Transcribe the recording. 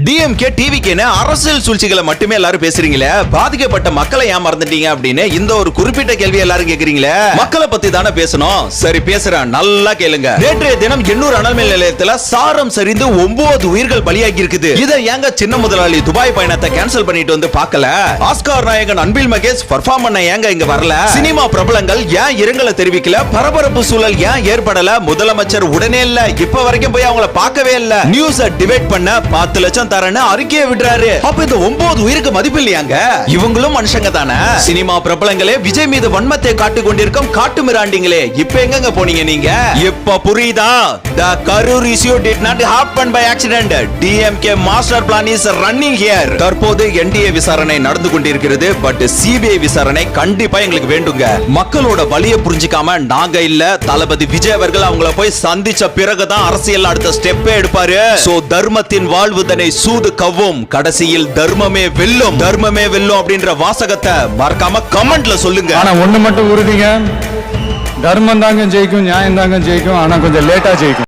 DMK டிவிக்கேன்னு அரசியல் சூழ்ச்சிகளை மட்டுமே எல்லாரும் பேசுறீங்களே, பாதிக்கப்பட்ட மக்களை ஏன் மறந்துட்டீங்க அப்படின்னு இந்த ஒரு குறிப்பிட்ட கேள்வி எல்லாரும் கேக்குறீங்களே. மக்களை பத்தி தானே பேசணும். சரி பேசுறேன், நல்லா கேளுங்க. நேற்றைய தினம் எண்ணூர் அனல்மின் நிலையத்துல சாரம் சரிந்து 9 உயிர்கள் பலியாகி இருக்குது. இதை ஏங்க சின்ன முதலாளி துபாய் பயணத்தை கேன்சல் பண்ணிட்டு வந்து பார்க்கல? ஆஸ்கார் நாயகன் அன்பில் மகேஷ் பெர்ஃபார்ம் பண்ண ஏங்க இங்க வரல? சினிமா பிரபலங்கள் ஏன் இரங்கலை தெரிவிக்கல? பரபரப்பு சூழல் ஏன் ஏற்படல? முதலமைச்சர் உடனே இல்ல, இப்ப வரைக்கும் போய் அவங்கள பார்க்கவே இல்ல. நியூஸ டிபேட் பண்ண 10 லட்சம் தரேன்னு அறிக்கையை விடுறாரு. அப்ப இந்த 9 உயிருக்கு மதிப்பு இல்லையாங்க? இவங்களும் மனுஷங்க தானே. சினிமா பிரபலங்களே விஜய் மீது வன்மத்தை காட்டிக் கொண்டிருக்கும் காட்டு மிராண்டிங்களே, இப்ப எங்க போனீங்க நீங்க? இப்ப புரியுதா? The Karur issue did not happen by accident. DMK master plan is running here. தற்போது NDA விசாரணை நடந்து கொண்டிருக்கிறது. பட் CBI விசாரணை கண்டிப்பா எங்களுக்கு வேண்டுங்க. மக்களோட வலியை புரிஞ்சிக்காம நாங்க இல்ல, தளபதி விஜய் அவர்கள் அவங்கள போய் சந்திச்ச பிறகுதான் அரசியல் அடுத்த ஸ்டெப்பே எடுப்பாரு. சோ தர்மத்தின் வாழ்வுதனை சூது கவ்வும், கடைசியில் தர்மமே வெல்லும். தர்மமே வெல்லும் அப்படின்ற வாசகத்தை மறக்காம கமெண்ட்ல சொல்லுங்க. ஆனா ஒண்ணு மட்டும் உறுதிங்க, தர்மம் தாங்க ஜெயிக்கும், நியாயம் தாங்க ஜெயிக்கும். ஆனா கொஞ்சம் லேட்டா ஜெயிக்கும்.